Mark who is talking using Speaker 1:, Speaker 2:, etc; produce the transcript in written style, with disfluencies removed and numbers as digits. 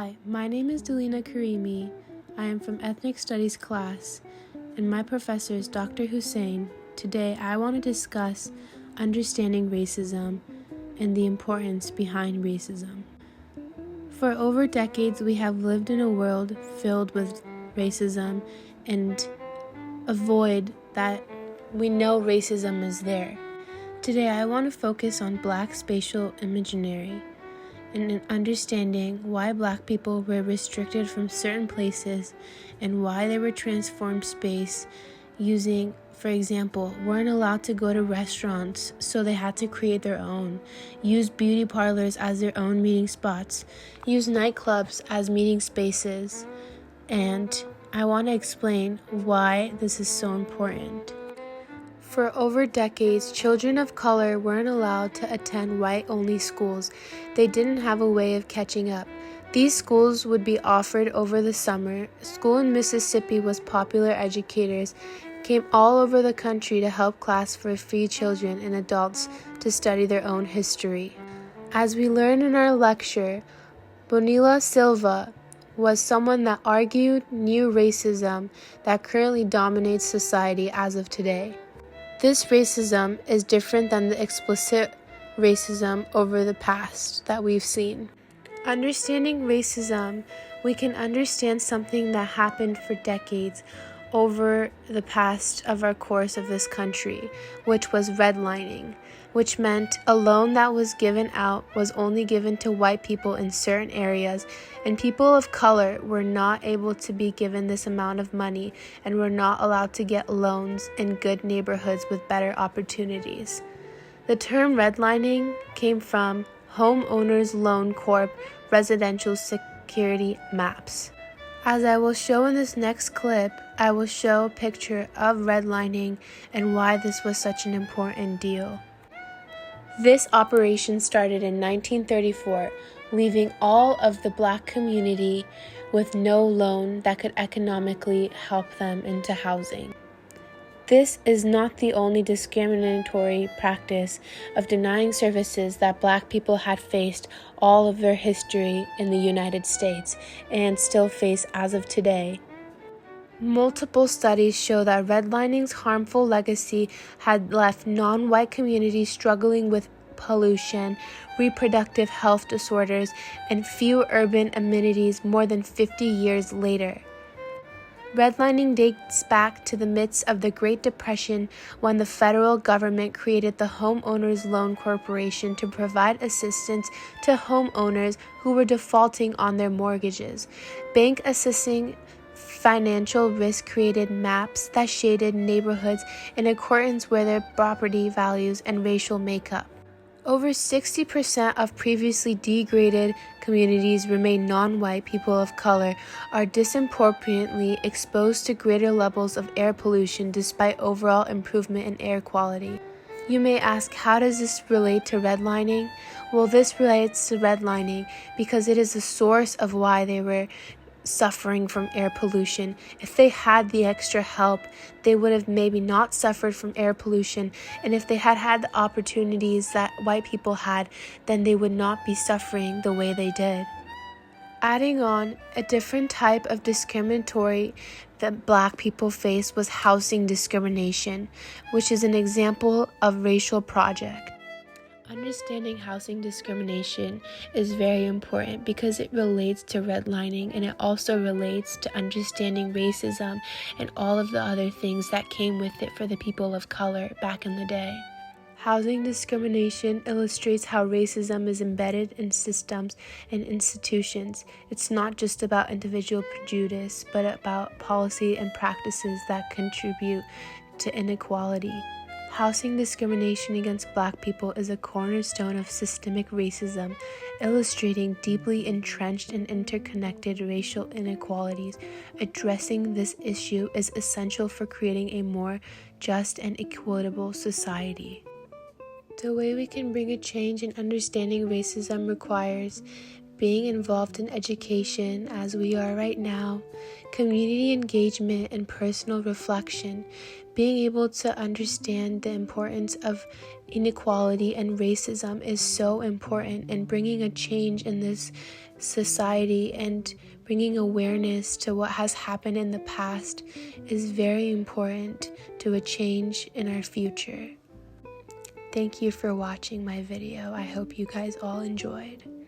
Speaker 1: Hi, my name is Delina Karimi. I am from Ethnic Studies class, and my professor is Dr. Hussein. Today, I want to discuss understanding racism and the importance behind racism. For over decades, we have lived in a world filled with racism and avoid that we know racism is there. Today, I want to focus on Black spatial imaginary and in understanding why Black people were restricted from certain places and why they were transformed space using, for example, weren't allowed to go to restaurants, so they had to create their own, use beauty parlors as their own meeting spots, use nightclubs as meeting spaces, and I want to explain why this is so important. For over decades, children of color weren't allowed to attend white-only schools. They didn't have a way of catching up. These schools would be offered over the summer. School in Mississippi was popular. Educators came all over the country to help class for free children and adults to study their own history. As we learned in our lecture, Bonilla Silva was someone that argued new racism that currently dominates society as of today. This racism is different than the explicit racism over the past that we've seen. Understanding racism, we can understand something that happened for decades over the past of our course of this country, which was redlining, which meant a loan that was given out was only given to white people in certain areas, and people of color were not able to be given this amount of money and were not allowed to get loans in good neighborhoods with better opportunities. The term redlining came from Homeowners Loan Corp residential security maps. As I will show in this next clip, I will show a picture of redlining and why this was such an important deal. This operation started in 1934, leaving all of the Black community with no loan that could economically help them into housing. This is not the only discriminatory practice of denying services that Black people had faced all of their history in the United States and still face as of today. Multiple studies show that redlining's harmful legacy had left non-white communities struggling with pollution, reproductive health disorders, and few urban amenities more than 50 years later. Redlining dates back to the midst of the Great Depression when the federal government created the Homeowners Loan Corporation to provide assistance to homeowners who were defaulting on their mortgages. Bank assessing financial risk created maps that shaded neighborhoods in accordance with their property values and racial makeup. Over 60% of previously degraded communities remain non-white. People of color are disproportionately exposed to greater levels of air pollution despite overall improvement in air quality. You may ask, how does this relate to redlining? Well, this relates to redlining because it is the source of why they were suffering from air pollution. If they had the extra help, they would have maybe not suffered from air pollution, and if they had had the opportunities that white people had, then they would not be suffering the way they did. Adding on, a different type of discriminatory that Black people face was housing discrimination, which is an example of racial project. Understanding housing discrimination is very important because it relates to redlining, and it also relates to understanding racism and all of the other things that came with it for the people of color back in the day. Housing discrimination illustrates how racism is embedded in systems and institutions. It's not just about individual prejudice, but about policy and practices that contribute to inequality. Housing discrimination against Black people is a cornerstone of systemic racism, illustrating deeply entrenched and interconnected racial inequalities. Addressing this issue is essential for creating a more just and equitable society. The way we can bring a change in understanding racism requires being involved in education, as we are right now, community engagement and personal reflection, being able to understand the importance of inequality and racism is so important, and bringing a change in this society and bringing awareness to what has happened in the past is very important to a change in our future. Thank you for watching my video. I hope you guys all enjoyed.